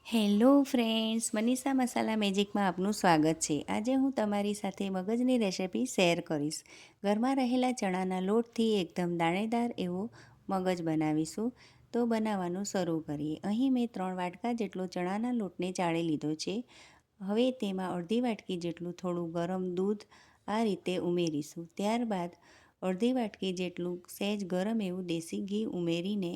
Hello friends, Manisha મસાલા મેજિકમાં આપનું સ્વાગત છે. આજે હું તમારી સાથે મગજની રેસિપી શેર કરીશ. ઘરમાં રહેલા ચણાના લોટથી એકદમ દાણેદાર એવો મગજ બનાવીશું. તો બનાવવાનું શરૂ કરીએ. અહીં મેં 3 વાટકા જેટલો ચણાના લોટને ચાળી લીધો છે. હવે તેમાં અડધી વાટકી જેટલું થોડું ગરમ દૂધ આ રીતે ઉમેરીશું. ત્યારબાદ અડધી વાટકી જેટલું સહેજ ગરમ એવું દેશી ઘી ઉમેરીને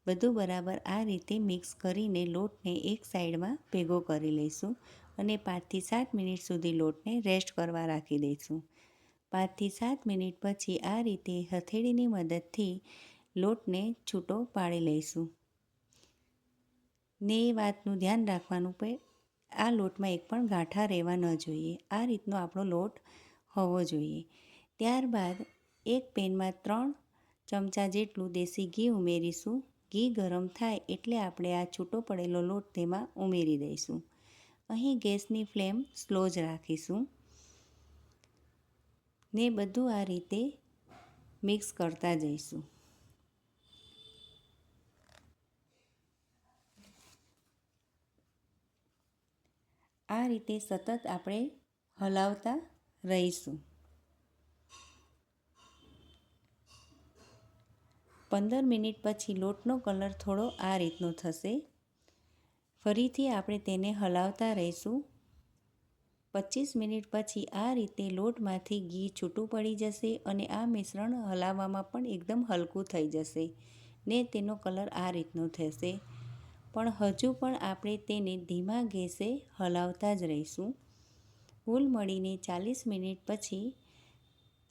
બધું બરાબર આ રીતે મિક્સ કરીને લોટને એક સાઈડમાં ભેગો કરી લઈશું અને 5થી 7 મિનિટ સુધી લોટને રેસ્ટ કરવા રાખી દઈશું. 5થી 7 મિનિટ પછી આ રીતે હથેળીની મદદથી લોટને છૂટો પાડી લઈશું. ને એ વાતનું ધ્યાન રાખવાનું કે આ લોટમાં એક પણ ગાંઠા રહેવા ન જોઈએ. આ રીતનો આપણો લોટ હોવો જોઈએ. ત્યારબાદ એક પેનમાં 3 ચમચા જેટલું દેશી ઘી ઉમેરીશું. ઘી ગરમ થાય એટલે આપણે આ છૂટો પડેલો લોટ તેમાં ઉમેરી દઈશું. અહીં ગેસની ફ્લેમ સ્લો જ રાખીશું ને બધું આ રીતે મિક્સ કરતા જઈશું. આ રીતે સતત આપણે હલાવતા રહીશું. 15 મિનિટ પછી લોટનો કલર થોડો આ રીતનો થશે. ફરીથી આપણે તેને હલાવતા રહીશું. 25 મિનિટ પછી આ રીતે લોટમાંથી ઘી છૂટું પડી જશે અને આ મિશ્રણ હલાવવામાં પણ એકદમ હલકું થઈ જશે ને તેનો કલર આ રીતનો થશે. પણ હજુ પણ આપણે તેને ધીમા ગેસે હલાવતા જ રહીશું. કુલ મળીને 40 મિનિટ પછી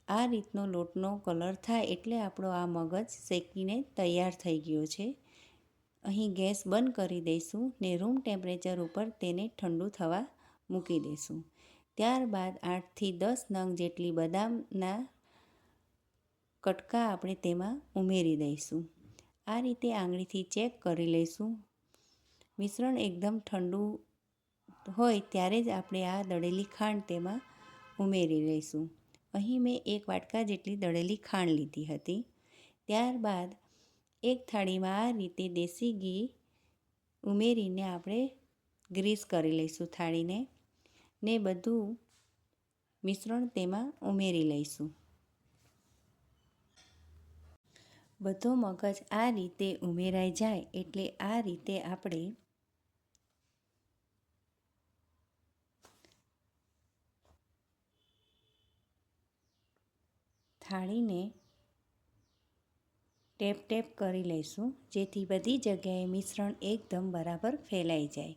આ રીતનો લોટનો કલર થાય એટલે આપણો આ મગજ શેકીને તૈયાર થઈ ગયો છે. અહીં ગેસ બંધ કરી દઈશું ને રૂમ ટેમ્પરેચર ઉપર તેને ઠંડુ થવા મૂકી દઈશું. ત્યારબાદ 8થી 10 નંગ જેટલી બદામના કટકા આપણે તેમાં ઉમેરી દઈશું. આ રીતે આંગળીથી ચેક કરી લઈશું. મિશ્રણ એકદમ ઠંડુ હોય ત્યારે જ આપણે આ દળેલી ખાંડ તેમાં ઉમેરી લઈશું. અહીં મેં 1 વાટકા જેટલી દળેલી ખાંડ લીધી હતી. ત્યારબાદ એક થાળીમાં આ રીતે દેશી ઘી ઉમેરીને આપણે ગ્રીસ કરી લઈશું થાળીને ને બધું મિશ્રણ તેમાં ઉમેરી લઈશું. બધો મગજ આ રીતે ઉમેરાઈ જાય એટલે આ રીતે આપણે થાળીને ટેપ કરી લઈશું જેથી બધી જગ્યાએ મિશ્રણ એકદમ બરાબર ફેલાઈ જાય.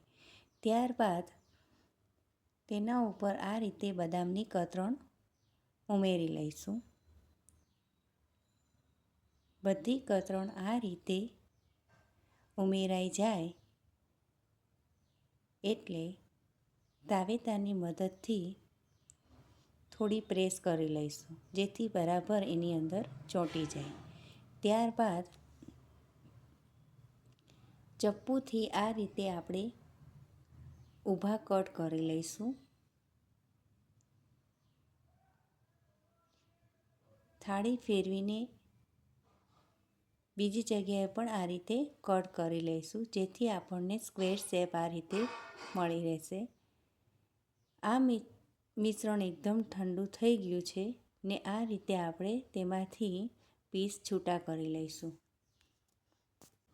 ત્યારબાદ તેના ઉપર આ રીતે બદામની કતરણ ઉમેરી લઈશું. બધી કતરણ આ રીતે ઉમેરાઈ જાય એટલે તાવેતાની મદદથી થોડી પ્રેસ કરી લઈશું જેથી બરાબર એની અંદર ચોંટી જાય. ત્યારબાદ ચપ્પુથી આ રીતે આપણે ઊભા કટ કરી લઈશું. થાળી ફેરવીને બીજી જગ્યાએ પણ આ રીતે કટ કરી લઈશું જેથી આપણને સ્ક્વેર શેપ આ રીતે મળી રહેશે. આ મિશ્રણ એકદમ ઠંડુ થઈ ગયું છે ને આ રીતે આપણે તેમાંથી પીસ છૂટા કરી લઈશું.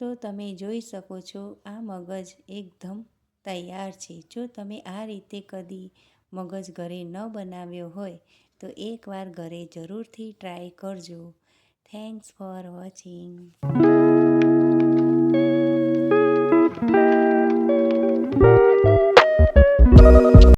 તો તમે જોઈ શકો છો આ મગજ એકદમ તૈયાર છે. જો તમે આ રીતે કદી મગજ ઘરે ન બનાવ્યો હોય તો એકવાર ઘરે જરૂરથી ટ્રાય કરજો. Thanks for watching.